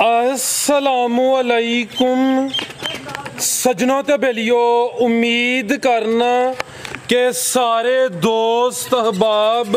अस्सलामुअलैकुम सजनों ते बेलियो, उम्मीद करना कि सारे दोस्त अहबाब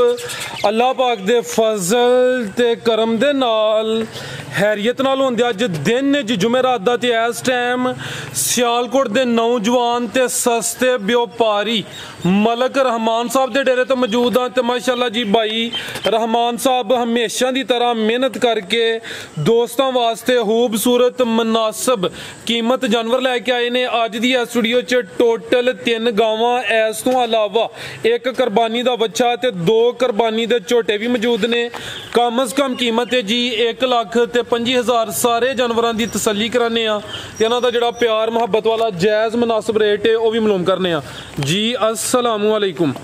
अल्लाह पाक दे फजल ते करम दे नाल हैरियत नाल होंदे। अज दिन जुमेरात दा ते इस टाइम सियालकोट दे नौजवान ते सस्ते व्यापारी मलक रहमान साहब दे डेरे तो मौजूद हाँ। ते माशाल्लाह जी भाई रहमान साहब हमेशा की तरह मेहनत करके दोस्तों वास्ते खूबसूरत मुनासिब कीमत जानवर लैके आए ने। अज दी इस वीडियो च टोटल 3 गावां, इस तो अलावा एक कुरबानी का बच्चा ते 2 कुरबानी के झोटे भी मौजूद ने। कम अज कम कीमत है जी 1,25,000। सारे जानवरों की तसल्ली कराने इन्हों का जो प्यार मुहब्बत वाला जायज़ मुनासिब रेट है वह भी मालूम करने जी। अस्सलामुअलैकुम।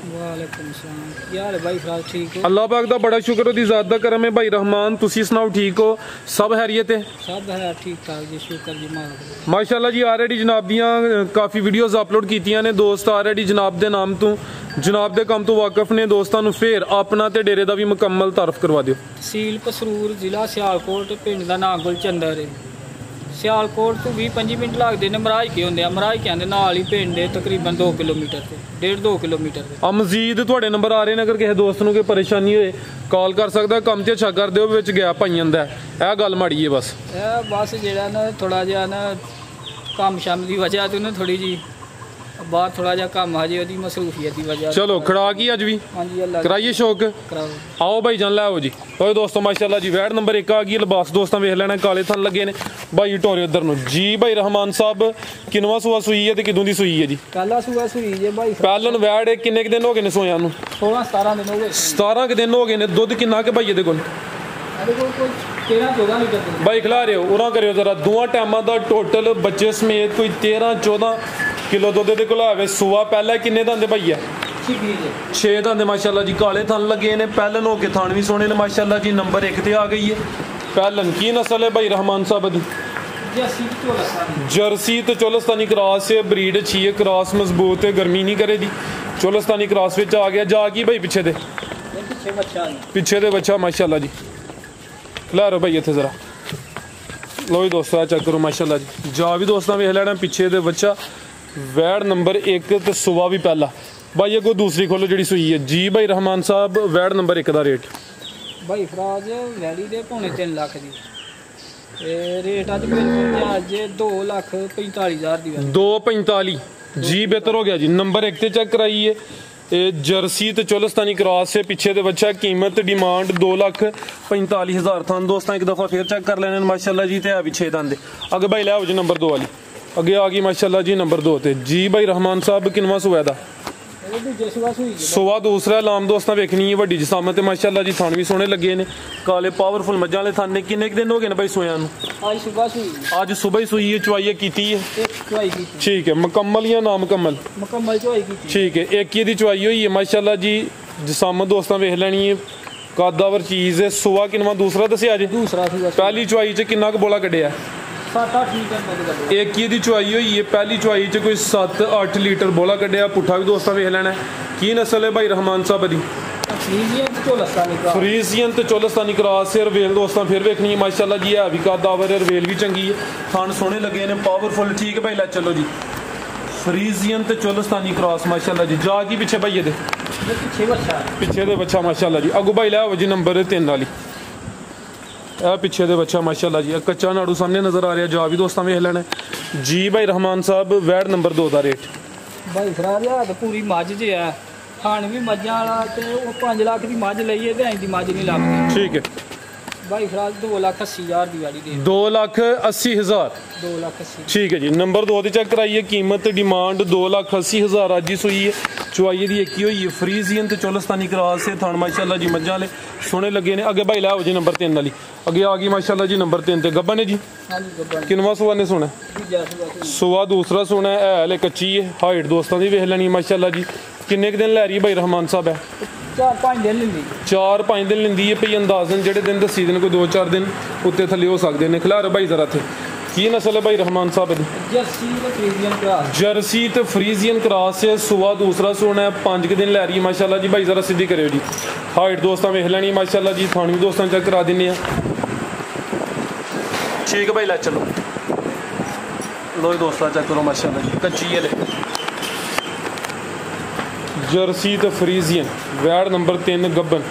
अल्लाह पाक दा बड़ा शुक्र, ओदी ज़ात दा करम है। भाई रहमान तुसी सुनाओ, ठीक हो? सब हैरियत है? सब है ठीक ठाक जी, शुक्र जी माशाल्लाह जी। ऑलरेडी जनाब दियां काफ़ी वीडियोज़ अपलोड कीतियां ने दोस्त, ऑलरेडी जनाब दे नाम तो जनाब दे काम तो वाकफ ने। दोस्तों नूं फिर अपना ते डेरे दा भी मुकम्मल तारफ करवा दिओ। तहसील कसरूर, जिला सियालकोट, पिंड दा नाम गुलचंदर है। सियालकोट तो 20-25 मिनट लगते हैं। मराज के होंगे, मराज के आंदे नाल ही पिंड है, तकरीबन 2 किलोमीटर से 1.5-2 किलोमीटर। मजीद तुहाडे नंबर आ रहे हैं, अगर किसी दोस्त नूं कोई परेशानी होए कॉल कर सकदा। काम ते अच्छा कर दिओ, विच गैप पाई जांदा है, यह गल माड़ी है बस। बस जेड़ा ना थोड़ा जिहा ना कम शम की वजह तो ना थोड़ी जी बाहर थोड़ा जिहा कम हजे ओदी मसरूफियत की वजह। चलो खड़ा की अज भी कराइए शौक, आओ भाई जान लै जी। तो दोस्तों माशाल्लाह जी वैड नंबर 1 आ गई। लिबास दोस्तों वेख लेना, काले थन लगे ने भाई टोरे उधर नु जी। भाई रहमान साहब किनवा सूआ सूई है ते किदों दी सूई है जी? पहला सूआ सूई है भाई। पहलन वैड किन्ने दिन हो गए ने सोया नु? 16-17 दिन हो गए। 17 दिन हो गए ने। दुध किन्ना के भाई दे कोल? 13-14 लीटर भाई खिला रहे हो उरा करियो जरा। दोवां टाइमां दा टोटल बच्चे समेत कोई 13-14 किलो दुध दे कोल आवे। सूआ पहला किन्ने दंदे भाई है? 6 दंदे माशाल्लाह जी। काले थन लगे ने, पहलन हो के थान भी सोने ने माशाल्लाह जी। नंबर 1 ते आ गई है। पहलन की नस्ल है भाई रहमान साहब दी? जर्सी तो चोलस्तानी क्रॉस है, ब्रीड अच्छी है, क्रॉस मजबूत है, गर्मी नहीं करे दी। चोलस्तानी क्रॉस विच आ गया। जा की भाई पिछे दे बच्चा माशाल्लाह जी। ला रो भाई इत्थे जरा लो जी दोस्तों चेक करो माशाल्लाह जी। जा भी दोस्तों वेख लेना पिछे दे बच्चा। वैड नंबर 1 तो सुबह भी पहला भाई। अगो दूसरी खोलो जी सुई है जी। भाई रहमान साहब वैड नंबर 1 का रेट भाई फराज वैली दे 3.5 लाख दी रेट अज 2,45,000 दी। 2.45 जी बेहतर हो गया जी। नंबर 1 ते चेक कराइए। जर्सी तो चोलस्तानी क्रॉस से पिछे दे बच्चा। कीमत डिमांड 2,45,000 थान। दोस्तों एक दफ़ा फिर चेक कर लेने माशाल्लाह जी। ते है भी 6 दंदे। अगे भाई लै जी नंबर 2 वाली अगे आ गई माशाल्लाह जी नंबर 2 ते जी। भाई रहमान साहब किनवा सूआ दा? सूआ दूसरा। लाम दोस्तां वेखनी है वड्डी जिसामत है माशाल्लाह जी। थान भी सोहने लगे ने, काले पावरफुल मज्जां वाले थान ने। किन्ने दिन हो गए ने भाई सोया नूं? आज सुबह ही सूई है। चुवाई कीती है? ठीक है। मुकम्मल या ना मुकम्मल? मुकम्मल चुवाई कीती। ठीक है। एक ही दी चुवाई हुई है माशाल्लाह जी। जिसामत दोस्तां वेख लैनी है, कादावर चीज़ है। सूआ किनवा दूसरा दस्सिया जी? दूसरा। पहली चुवाई च किन्ना क बोला कड्ढिया? 7-8 लीटर। एक ही दी चुवाई हुई है। पहली चुवाई च कोई 7-8 लीटर बोला कड्ढिया। पुट्ठा भी दोस्तां वेख लेना की नस्ल है भाई रहमान साहब दी? फ्रीजियन तो चोलस्तानी क्रॉस है। रवेल दोस्तों फिर वेखनी है माशाल्लाह जी। है भी कादावर है, रवेल भी चंगी है, थान सोहने लगे ने, पावरफुल। ठीक है भाई लै चलो जी। फ्रीजियन तो चोलस्तानी क्रॉस माशाल्लाह जी। जा की पिछे भाई दे पिछे दे बच्चा माशाल्लाह जी। अगू भाई लै जी नंबर 3 वाली पिछे दे बच्चा माशाल्लाह जी। कच्चा नाड़ू सामने नजर आ रहा। जा भी दोस्तों वेख लेना जी। भाई रहमान साहब वैड नंबर 2 का रेट भाई फिर पूरी मझ ज है। खान भी मझां वाला ते 5 लाख की मझ लईए ते इंज दी मझ नहीं लगदी। ठीक है भाई फिर 2,80,000 दी वाली दे 2,80,000। 2,80,000 ठीक है जी। नंबर 2 की चेक कराइए। कीमत डिमांड 2,80,000 अज ही सुई है। चुवाई दी एक ही हुई है। फ्रीजियन तो चोलस्तानी क्रॉस से थान माशाल्लाह जी। मज्जां वाले सोहने लगे ने। अगे भाई लाओ जी नंबर 3 वाली अगे आ गई माशाल्लाह जी। नंबर 3 ते गब्बन है जी। किनवा सूआ ने सोना? सूआ दूसरा सोना है। हले कच्ची है। हाइट दोस्तों की वेख लैनी माशाल्लाह जी। किन्ने दिन लै रही है भाई रहमान साहब? है 4-5 दिन लेंदी। 4-5 दिन लेंदी है भई। अंदाजन जेडे दिन दसी दिन कोई 2-4 दिन उत्ते थल्ले हो सकते हैं। खिला रहे भाई जरा थे की नस्ल है भाई रहमान साहब दी? जर्सी तो फ्रीजियन क्रॉस है। सूआ दूसरा सोना है। 5 दिन लै रही है माशाल्लाह जी। भाई जरा सीधी करो जी। हाइट दोस्तों वेख लैनी माशाल्लाह जी। थान भी दोस्तों चेक करा दें। ठीक है भाई लै चलो लो जी दोस्तों चेक करो माशाल्लाह जी कच्ची है ले जर्सी तो फ्रीजियन वैड नंबर 3 गब्बन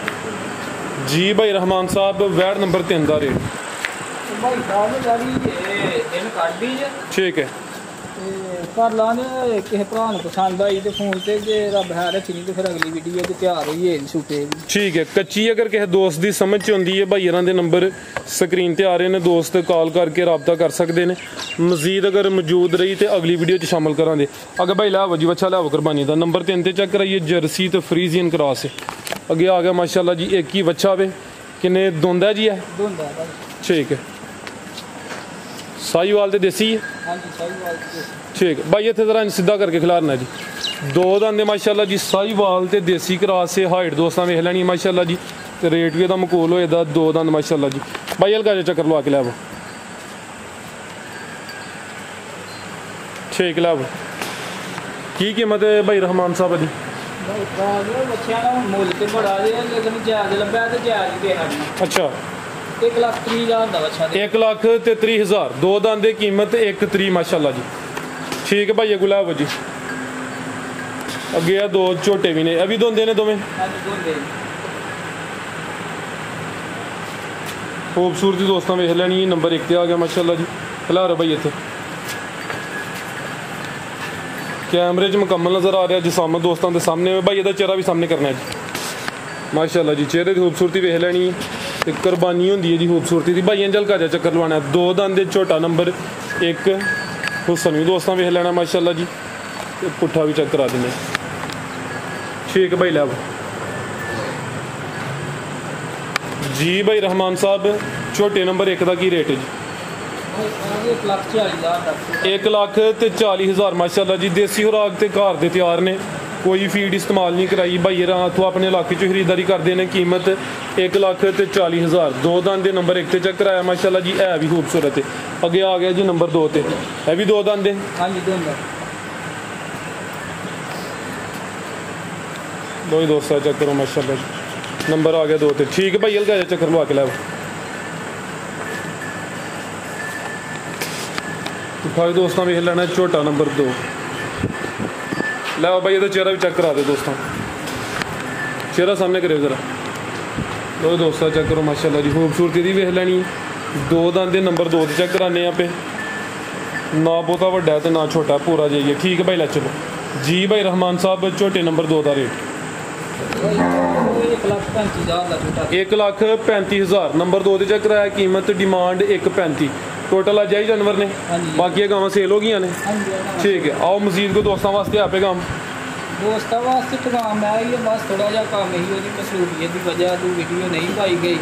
जी भाई रहमान साहब वैड नंबर 3 का रेट भाई साहब गाड़ी दिन ਕੱਢ ਦੀ ਜੇ ठीक है ਕਰ ਲਾਂਗੇ ਕਿਸੇ ਭਰਾ ਨੂੰ ਪਸੰਦ ਆਈ ਤੇ ਫੋਨ ਤੇ ਜੇ ਰੱਬ ਹੈ ਰੱਖੀ ਤੇ ਫਿਰ ਅਗਲੀ ਵੀਡੀਓ ਤੇ ਤਿਆਰ ਹੋਈਏ ਸ਼ੂਟੇ ठीक है कच्ची अगर किसी दोस्त की समझ च आती है भाई के नंबर स्क्रीन ते आ रहे हैं दोस्त कॉल करके रबता कर सकते हैं मजीद अगर मौजूद रही तो अगली वीडियो च शामिल करा दे अगर भाई लाओ जी अच्छा लाओ कुरबानी का नंबर 3 ते चेक कराइए जर्सी तो फ्रीजियन क्रॉस है अगे आ गया माशाल्लाह जी एक ही बच्चा वे किन्ने दोंदा जी है ਦੋਂਦਾ ਭਾਈ ठीक है साहीवाल ते देसी है ਹਾਂਜੀ ਸਾਈਵਾਲ ਤੇ ठीक है भाई इतने जरा सीधा करके खिलारना जी दो दंदे माशाल्लाह जी साहीवाल ते देसी क्रॉस से हाइट दोस्तों वेख लैनी माशाल्लाह जी ते रेट भी ਇਹਦਾ ਮਕੂਲ ਹੋਏਦਾ दो दंद माशाल्लाह जी भाई हल्का जिहा चक्कर लवा के लै ठीक लै की कीमत है भाई रहमान साहब जी ਭਾਈ ਸਾਹਿਬ ਬੱਚਿਆਂ ਦਾ ਮੁੱਲ ਤੇ ਬੜਾ ਜੇ ਲੇਕਿਨ ਜਾਇਜ਼ ਲੱਭਿਆ ਤੇ ਜਾਇਜ਼ ਹੀ ਦੇਣਾ अच्छा 1,30,000 ਦਾ ਬੱਚਾ ਦੇ 1,30,000 दो दंद की कीमत 1,30 माशाल्लाह जी ठीक है भाई अगला लै जी अगे आ दो झोटे भी ने अभी दोंदे ने दोवें ਹਾਂਜੀ ਦੋਂਦੇ खूबसूरती दोस्तों वेख लैनी नंबर 1 ते आ गया माशाल्लाह जी खिलार भाई इत्थे कैमरे च मुकम्मल नज़र आ रहा जिसामत दोस्तों के सामने भाई ਇਹਦਾ चेहरा भी सामने करना है जी माशाल्लाह जी चेहरे की खूबसूरती वेख लैनी ते कुर्बानी होंदी है जी खूबसूरती की भाई हल्का जिहा चक्कर लवाना है दो दंद झोटा नंबर 1 हुसन भी दोस्तों वेख लेना माशाल्लाह जी ते पुट्ठा भी चेक करा देने ठीक है भाई लै जी भाई रहमान साहब छोटे नंबर 1 का की रेट है जी ਭਾਈ ਸਾਹਿਬ 1,40,000 ਦਾ 1,40,000 माशाल्लाह जी देसी खुराक ते घर दे तैयार ने कोई फीड इस्तेमाल नहीं कराई भाई इतों अपने इलाके चो खरीदारी करते हैं कीमत 1,40,000 दो दंद दे नंबर 1 ते चेक कराया माशाल्लाह जी है भी खूबसूरत है अगे आ गया जी नंबर 2 ते है भी दो दंद है ਹਾਂਜੀ ਦੋਂਦਾ दो ही दोस्तों चेक करो माशाल्लाह जी नंबर आ गया 2 ते ठीक है भाई हल्का जिहा चक्कर लवा के लै भाई दोस्तों वेख लेना झोटा नंबर 2 लै भाई ये चेहरा भी चेक करा दे दोस्तों चेहरा सामने करो जरा दो दोस्तों चेक करो माशाल्लाह जी खूबसूरती दी वेख लैनी दो दंद दे नंबर 2 चेक कराने पे ना बहुता वड्डा है तो ना छोटा पूरा जाइए ठीक है भाई लै चलो जी भाई रहमान साहब झोटे नंबर 2 का रेट 1,35,000 ਦਾ ਛੋਟਾ 1,35,000 नंबर 2 चेक कराया कीमत डिमांड 1,35 टोटल आज ही जानवर ने हाँ जी। बाकी गावां सेल हो गई ने ਹਾਂਜੀ ठीक है आओ मजीद को दोस्तों वास्ते आपे काम ਦੋਸਤਾਂ ਵਾਸਤੇ ਪੈਗਾਮ ਹੈ ਇਹ ਬਸ ਥੋੜਾ ਜਿਹਾ ਕੰਮ ਹੀ ਉਹਦੀ ਮਸਰੂਫੀਅਤ ਦੀ ਵਜ੍ਹਾ ਤੋਂ ਵੀਡੀਓ ਨਹੀਂ ਪਾਈ ਗਈ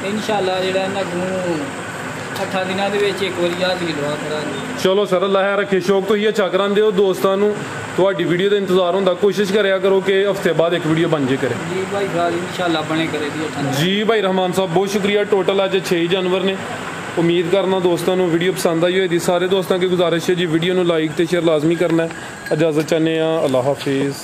ਇਨਸ਼ਾਅੱਲਾ ਜਿਹੜਾ ਇਹਨਾਂ ਨੂੰ 8 ਦਿਨਾਂ ਦੇ ਵਿੱਚ ਇੱਕ ਵਾਰੀ ਹਾਜ਼ਰੀ ਲਵਾ ਕਰਾਂਗੇ चलो सर अल्लाह रखे शौक तो ही अच्छा करांदे हो दोस्तों ਤੁਹਾਡੀ ਵੀਡੀਓ ਦਾ ਇੰਤਜ਼ਾਰ ਹੁੰਦਾ ਕੋਸ਼ਿਸ਼ ਕਰਿਆ ਕਰੋ ਕਿ ਹਫਤੇ ਬਾਅਦ ਇੱਕ ਵੀਡੀਓ ਬਣ ਜੇ ਕਰੇ ਜੀ ਭਾਈ ਸਾਹਿਬ ਇਨਸ਼ਾਅੱਲਾ ਬਣੇ ਕਰੇ ਦੀ ਜੀ ਭਾਈ रहमान साहब बहुत शुक्रिया टोटल आज 6 जानवर ने उम्मीद करना दोस्तों को वीडियो पसंद आई होगी सारे दोस्तों की गुजारिश है जी वीडियो को लाइक तो शेयर लाजमी करना है इजाज़त चाहते हैं अल्लाह हाफिज़।